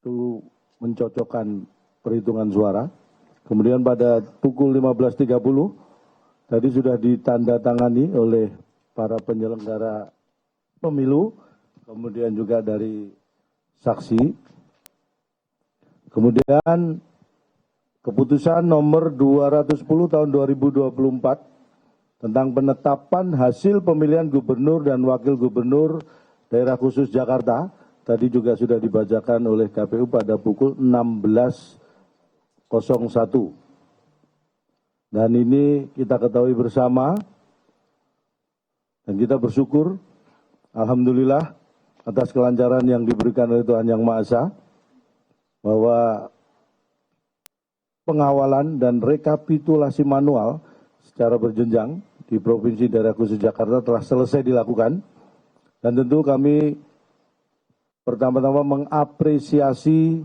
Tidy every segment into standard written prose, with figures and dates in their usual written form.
itu mencocokkan perhitungan suara. Kemudian pada pukul 15.30 tadi sudah ditandatangani oleh para penyelenggara pemilu, kemudian juga dari saksi. Kemudian keputusan nomor 210 tahun 2024 tentang penetapan hasil pemilihan gubernur dan wakil gubernur daerah khusus Jakarta tadi juga sudah dibacakan oleh KPU pada pukul 16.01. Dan ini kita ketahui bersama dan kita bersyukur, alhamdulillah atas kelancaran yang diberikan oleh Tuhan Yang Maha Esa, bahwa pengawalan dan rekapitulasi manual secara berjenjang di Provinsi Daerah Khusus Jakarta telah selesai dilakukan. Dan tentu kami pertama-tama mengapresiasi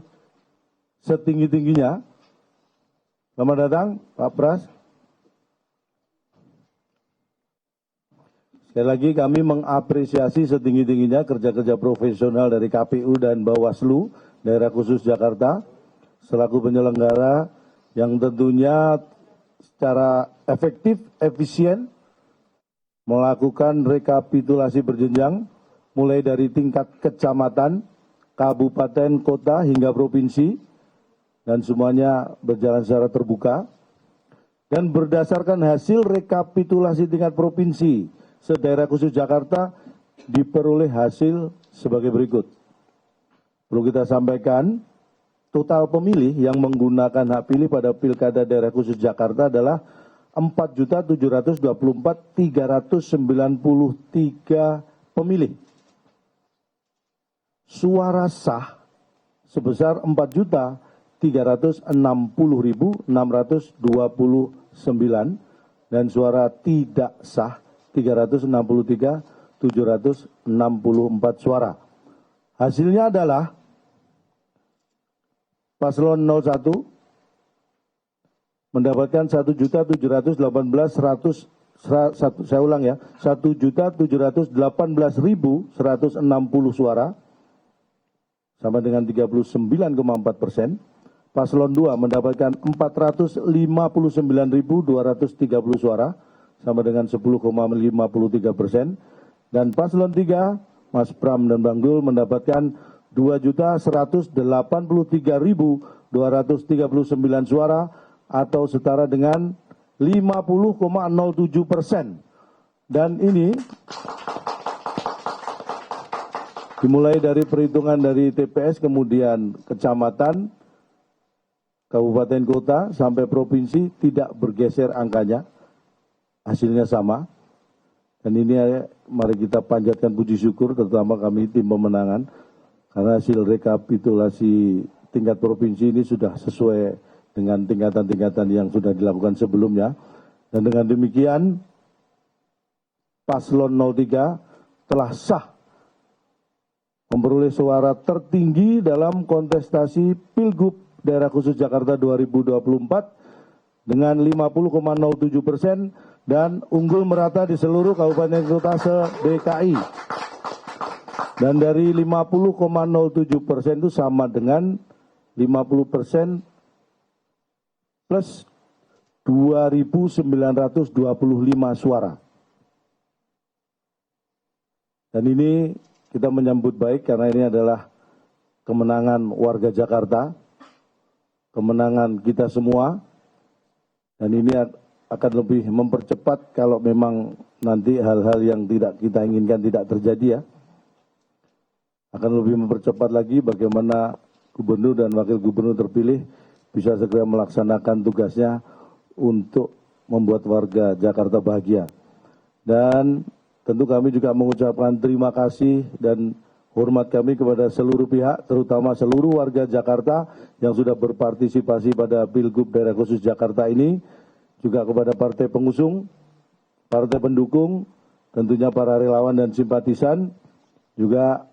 setinggi-tingginya. Selamat datang Pak Pras. Sekali lagi kami mengapresiasi setinggi-tingginya kerja-kerja profesional dari KPU dan Bawaslu Daerah Khusus Jakarta selaku penyelenggara yang tentunya secara efektif, efisien melakukan rekapitulasi berjenjang mulai dari tingkat kecamatan, kabupaten, kota hingga provinsi dan semuanya berjalan secara terbuka. Dan berdasarkan hasil rekapitulasi tingkat provinsi se-Daerah Khusus Jakarta diperoleh hasil sebagai berikut. Perlu kita sampaikan, total pemilih yang menggunakan hak pilih pada Pilkada Daerah Khusus Jakarta adalah 4.724.393 pemilih. Suara sah sebesar 4.360.629 dan suara tidak sah 363.764 suara. Hasilnya adalah Paslon 01 mendapatkan 1.718.100, saya ulang ya, 1.718.160 suara, sama dengan 39,4%. Paslon 2 mendapatkan 459.230 suara, sama dengan 10,53%. Dan Paslon 3, Mas Pram dan Bang Dul mendapatkan 2.183.239 suara atau setara dengan 50,07%. Dan ini dimulai dari perhitungan dari TPS, kemudian kecamatan, kabupaten, kota, sampai provinsi tidak bergeser angkanya, hasilnya sama. Dan ini mari kita panjatkan puji syukur, terutama kami tim pemenangan, karena hasil rekapitulasi tingkat provinsi ini sudah sesuai dengan tingkatan-tingkatan yang sudah dilakukan sebelumnya. Dan dengan demikian, Paslon 03 telah sah memperoleh suara tertinggi dalam kontestasi Pilgub Daerah Khusus Jakarta 2024 dengan 50,07% dan unggul merata di seluruh kabupaten kota se-DKI. Dan dari 50,07% itu sama dengan 50% plus 2.925 suara. Dan ini kita menyambut baik karena ini adalah kemenangan warga Jakarta, kemenangan kita semua, dan ini akan lebih mempercepat kalau memang nanti hal-hal yang tidak kita inginkan tidak terjadi ya. Akan lebih mempercepat lagi bagaimana gubernur dan wakil gubernur terpilih bisa segera melaksanakan tugasnya untuk membuat warga Jakarta bahagia. Dan tentu kami juga mengucapkan terima kasih dan hormat kami kepada seluruh pihak, terutama seluruh warga Jakarta yang sudah berpartisipasi pada Pilgub Daerah Khusus Jakarta ini, juga kepada partai pengusung, partai pendukung, tentunya para relawan dan simpatisan, juga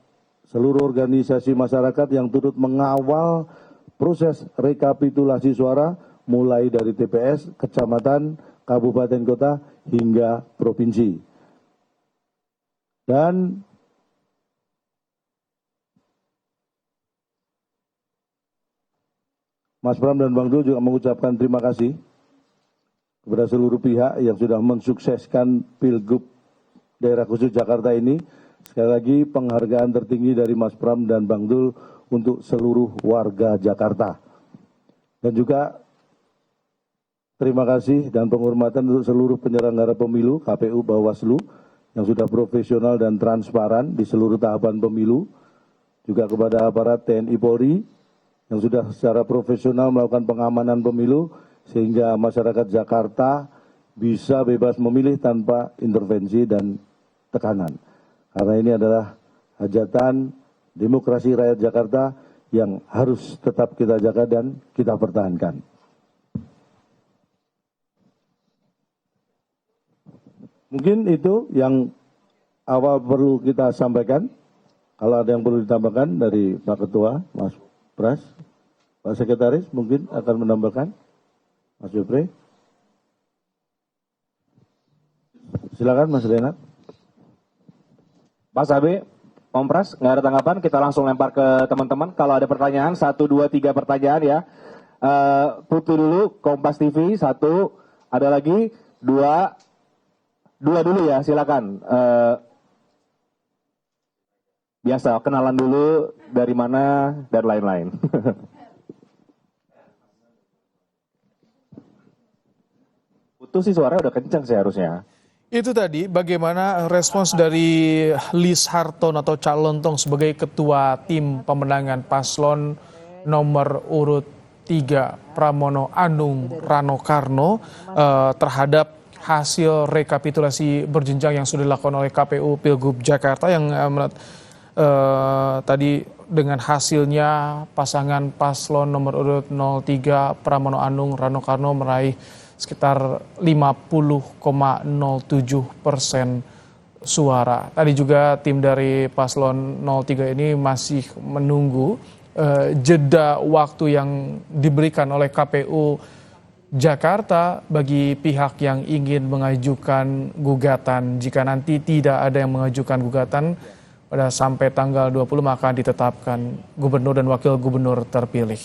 seluruh organisasi masyarakat yang turut mengawal proses rekapitulasi suara mulai dari TPS, kecamatan, kabupaten, kota, hingga provinsi. Dan Mas Pram dan Bang Dul juga mengucapkan terima kasih kepada seluruh pihak yang sudah mensukseskan Pilgub Daerah Khusus Jakarta ini. Sekali lagi penghargaan tertinggi dari Mas Pram dan Bang Dul untuk seluruh warga Jakarta. Dan juga terima kasih dan penghormatan untuk seluruh penyelenggara pemilu, KPU, Bawaslu, yang sudah profesional dan transparan di seluruh tahapan pemilu. Juga kepada aparat TNI Polri, yang sudah secara profesional melakukan pengamanan pemilu, sehingga masyarakat Jakarta bisa bebas memilih tanpa intervensi dan tekanan. Karena ini adalah hajatan demokrasi rakyat Jakarta yang harus tetap kita jaga dan kita pertahankan. Mungkin itu yang awal perlu kita sampaikan. Kalau ada yang perlu ditambahkan dari Pak Ketua, Mas Pras, Pak Sekretaris mungkin akan menambahkan. Mas Jupri. Silakan Mas Renat. Mas Abe, Om Pras, nggak ada tanggapan, kita langsung lempar ke teman-teman. Kalau ada pertanyaan, 1, 2, 3 pertanyaan ya. Putu dulu, Kompas TV, 1, ada lagi, 2 dulu ya, silakan. Biasa, kenalan dulu dari mana dan lain-lain. Putu sih suaranya udah kencang sih harusnya. Itu tadi bagaimana respons dari Lis Harton atau Calontong sebagai ketua tim pemenangan paslon nomor urut 3 Pramono Anung Rano Karno terhadap hasil rekapitulasi berjenjang yang sudah dilakukan oleh KPU Pilgub Jakarta yang tadi dengan hasilnya pasangan paslon nomor urut 03 Pramono Anung Rano Karno meraih sekitar 50,07% suara. Tadi juga tim dari paslon 03 ini masih menunggu jeda waktu yang diberikan oleh KPU Jakarta bagi pihak yang ingin mengajukan gugatan. Jika nanti tidak ada yang mengajukan gugatan pada sampai tanggal 20 maka ditetapkan gubernur dan wakil gubernur terpilih.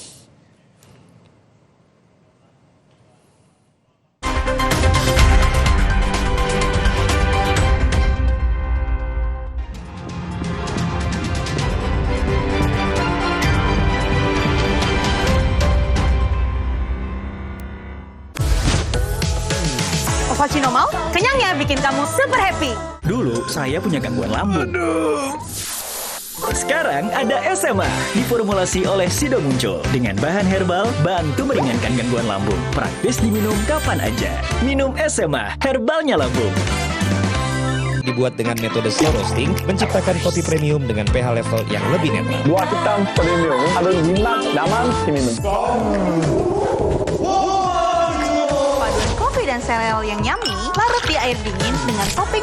Ovaltino mau? Kenyangnya bikin kamu super happy. Dulu saya punya gangguan lambung. Sekarang ada SMA, diformulasi oleh Sido muncul. Dengan bahan herbal, bantu meringankan gangguan lambung. Praktis diminum kapan aja. Minum SMA, herbalnya lambung. Dibuat dengan metode slow roasting, menciptakan kopi premium dengan pH level yang lebih netral. Buat hitam premium, harus jinak, nyaman, diminum. Paduan kopi dan sereal yang yummy, larut di air dingin dengan topping